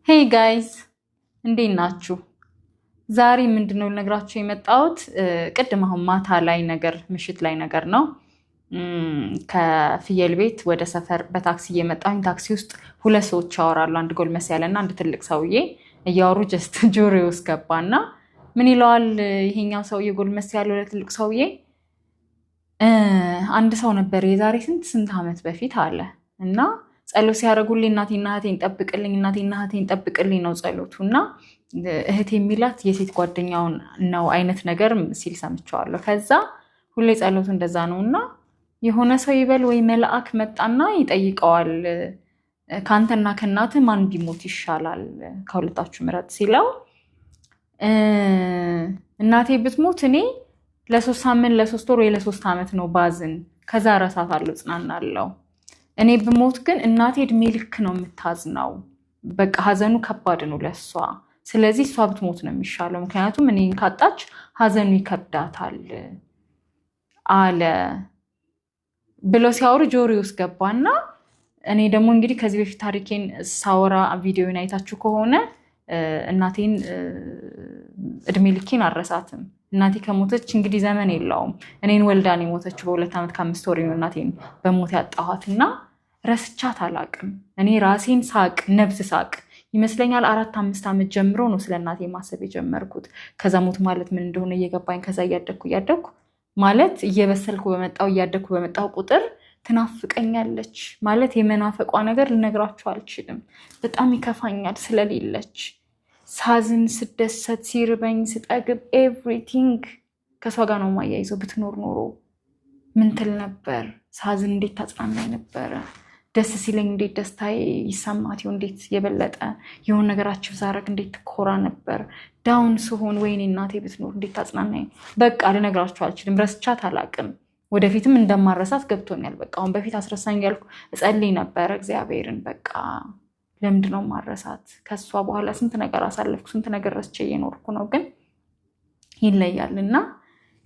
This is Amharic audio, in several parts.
ሄይ ጋይዝ እንዴት ናችሁ? ዛሬ ምንድነው ልነግራችሁ የመጣሁት ቅድም አሁን ማታ ላይ ነገር ምሽት ላይ ነገር ነው። ከፍየል ቤት ወደ ሰፈር በታክሲ እየመጣሁኝ ታክሲ ውስጥ ሁለት ሰዎች ያወራሉ። አንድ ጎልመስ ያለና አንድ ትልቅ ሰውዬ እያወሩ ጀስት ጆሮዬ ውስጥ ገባና ምን ይለዋል ይሄኛው ሰውዬ ጎልመስ ያለው ለትልቅ ሰውዬ አንድ ሰው ነበር የዛሬ ስንት ዓመት በፊት አለ እና ጸሎት ሲያደርጉልኝ እናቴና እህቴን ጠብቅልኝ ነው ጸሎቱ እና እህቴ የሚላት የሴት ጓደኛውን ነው አይነት ነገር ሲል ሰምቼዋለሁ። ከዛ ሁሌ ጸሎቱ እንደዛ ነው እና የሆነ ሰው ይበል ወይ መልአክ መጣና ይጠይቀዋል ከአንተና ከእናትህ ማን ቢሞት ይሻላል ከሁለታችሁ ምረጥ ሲለው እናቴ ብትሞት እኔ ለ3 ሳምንት ለ3 ወር ወይ ለ3 ዓመት ነው ባዝን ከዛ እረሳታለሁ እጽናናለሁ። እኔ ብሞት ግን እናቴ እድሜ ልክ ነው የምታዝነው። በቃ ሀዘኑ ከባድ ነው ለሷ። ስለዚህ እሷ ብትሞት ነው የሚሻለው ምክንያቱም እኔን ካጣች ሀዘኑ ይከብዳታል አለ ብሎ ሲያወሩ ጆሮዬ ውስጥ ገባና እኔ ደግሞ እንግዲህ ከዚህ በፊት ታሪኬን ሳወራ ቪዲዮን አይታችሁ ከሆነ እናቴን እድሜ ልኬን አልረሳትም። እናቴ ከሞተች እንግዲህ ዘመን የለውም። እኔን ወልዳን የሞተችው በ2 ዓመት ከ5 ወር ነው እናቴን በሞት ያጣኋትና ረስቻት አላቅም። እኔ ራሴን ሳቅ ነብስ ሳቅ ይመስለኛል 4-5 ዓመት ጀምሮ ነው ስለ እናቴ ማሰብ የጀመርኩት። ከዛ ሞት ማለት ምን እንደሆነ እየገባኝ ከዛ እያደኩ ማለት እየበሰልኩ እያደኩ በመጣው ቁጥር ትናፍቀኛለች። ማለት የመናፈቋ ነገር ልነግራችሁ አልችልም። በጣም ይከፋኛል ስለሌለች። ሳዝን፣ ስደሰት፣ ሲርበኝ፣ ስጠግብ ኤቭሪቲንግ ከሷ ጋር ነው ማያይዘው። ብትኖር ኖሮ ምን ትል ነበር? ሳዝን እንዴት ታጽናናኝ ነበረ። ደስ ሲለኝ እንዴት ደስታዬ ይሰማት ይሁን፣ እንዴት የበለጠ የሆነ ነገራችሁ ዛረግ እንዴት ትኮራ ነበር። ዳውን ስሆን ወይኔ እናቴ ብትኖር እንዴት ታጽናናኝ። በቃ ልነግራችሁ አልችልም። ረስቻት አላቅም። ወደፊትም እንደማረሳት ገብቶኛል። በቃ አሁን በፊት አስረሳኝ ያልኩ እጸልይ ነበረ እግዚአብሔርን በቃ ለምንድነው ማረሳት? ከሷ በኋላ ስንት ነገር አሳለፍኩ፣ ስንት ነገር ረስቼ እየኖርኩ ነው። ግን ይለያልና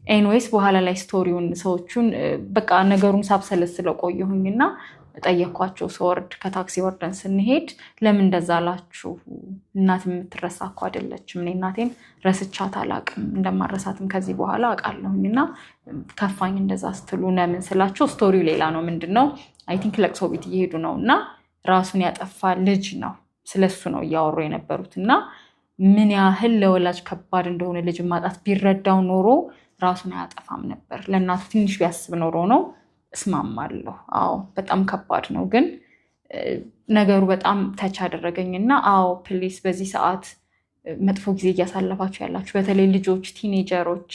ኤኒዌይስ በኋላ ላይ ስቶሪውን ሰዎቹን በቃ ነገሩን ሳብሰለስለው ቆየሁኝና ጠየኳቸው። ስወርድ ከታክሲ ወርደን ስንሄድ ለምን እንደዛ አላችሁ? እናት የምትረሳ እኮ አይደለችም። እኔ እናቴን ረስቻት አላቅም። እንደማረሳትም ከዚህ በኋላ አውቃለሁኝና ከፋኝ እንደዛ ስትሉ ለምን ስላቸው ስቶሪው ሌላ ነው። ምንድነው አይ ቲንክ ለቅሶ ቤት እየሄዱ ነውና ራሱን ያጠፋ ልጅ ነው። ስለሱ ነው እያወሩ የነበሩት እና ምን ያህል ለወላጅ ከባድ እንደሆነ ልጅ ማጣት ቢረዳው ኖሮ ራሱን አያጠፋም ነበር። ለእናቱ ትንሽ ቢያስብ ኖሮ ነው እስማማለሁ። አዎ በጣም ከባድ ነው። ግን ነገሩ በጣም ተች አደረገኝና አዎ ፕሊስ በዚህ ሰዓት መጥፎ ጊዜ እያሳለፋችሁ ያላችሁ በተለይ ልጆች፣ ቲኔጀሮች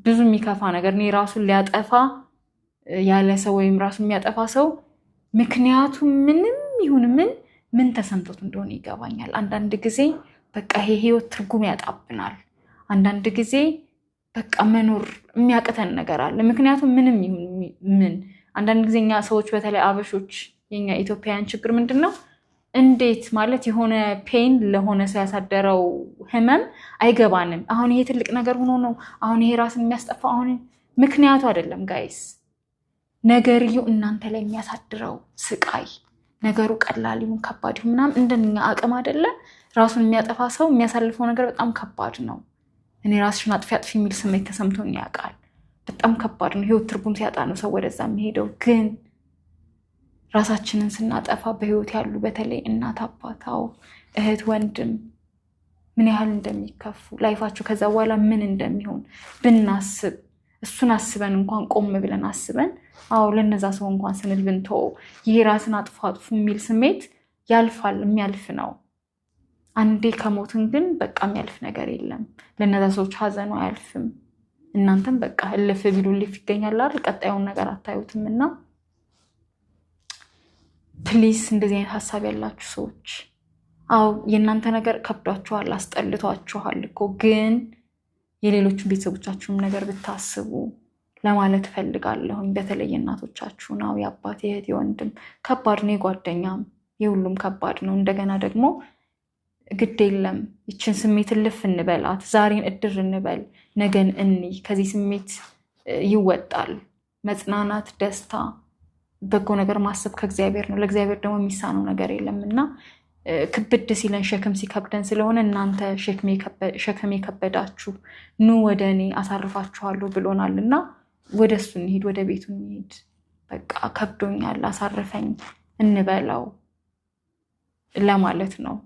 ብዙ የሚከፋ ነገር እኔ ራሱን ሊያጠፋ ያለ ሰው ወይም ራሱን የሚያጠፋ ሰው ምክንያቱ ምንም ይሁን ምን ተሰምቶት እንደሆነ ይገባኛል። አንዳንድ ጊዜ በቃ ይሄ ህይወት ትርጉም ያጣብናል። አንዳንድ ጊዜ በቃ መኖር የሚያቅተን ነገር አለ። ምክንያቱም ምንም ይሁን ምን አንዳንድ ጊዜ እኛ ሰዎች በተለይ አበሾች የኛ ኢትዮጵያውያን ችግር ምንድነው? እንዴት ማለት የሆነ ፔን ለሆነ ሰው ያሳደረው ህመም አይገባንም። አሁን ይሄ ትልቅ ነገር ሆኖ ነው አሁን ይሄ ራስን የሚያስጠፋ አሁን ምክንያቱ አይደለም ጋይስ። ነገርየው እናንተ ላይ የሚያሳድረው ስቃይ ነገሩ ቀላል ይሁን ከባድ ይሁን ምናምን እንደኛ አቅም አይደለ። ራሱን የሚያጠፋ ሰው የሚያሳልፈው ነገር በጣም ከባድ ነው። እኔ ራስሽን አጥፊ የሚል ስሜት ተሰምቶኝ ያውቃል። በጣም ከባድ ነው። ህይወት ትርጉም ሲያጣ ነው ሰው ወደዛ የሚሄደው። ግን ራሳችንን ስናጠፋ በህይወት ያሉ በተለይ እናት፣ አባታው፣ እህት፣ ወንድም ምን ያህል እንደሚከፉ ላይፋቸው ከዛ በኋላ ምን እንደሚሆን ብናስብ እሱን አስበን እንኳን ቆም ብለን አስበን አዎ ለነዛ ሰው እንኳን ስንል ብንተው ይሄ ራስን አጥፉ የሚል ስሜት ያልፋል፣ የሚያልፍ ነው። አንዴ ከሞትን ግን በቃ የሚያልፍ ነገር የለም። ለነዛ ሰዎች ሀዘኑ አያልፍም። እናንተም በቃ እልፍ ቢሉ ልፍ ይገኛል አይደል? ቀጣዩን ነገር አታዩትምና ፕሊስ እንደዚህ አይነት ሀሳብ ያላችሁ ሰዎች አዎ የእናንተ ነገር ከብዷችኋል፣ አስጠልቷችኋል እኮ ግን የሌሎቹን ቤተሰቦቻችሁን ነገር ብታስቡ ለማለት ፈልጋለሁኝ። በተለይ እናቶቻችሁ ነው የአባት የእህት የወንድም ከባድ ነው፣ የጓደኛም የሁሉም ከባድ ነው። እንደገና ደግሞ ግድ የለም ይችን ስሜት እልፍ እንበላት፣ ዛሬን እድር እንበል፣ ነገን እንይ። ከዚህ ስሜት ይወጣል መጽናናት፣ ደስታ፣ በጎ ነገር ማሰብ ከእግዚአብሔር ነው። ለእግዚአብሔር ደግሞ የሚሳነው ነገር የለምና ክብድ ሲለን ሸክም ሲከብደን ስለሆነ እናንተ ሸክም የከበዳችሁ ኑ ወደ እኔ አሳርፋችኋለሁ ብሎናልና ወደ እሱ እንሂድ፣ ወደ ቤቱ እንሂድ። በቃ ከብዶኛል አሳርፈኝ እንበለው ለማለት ነው።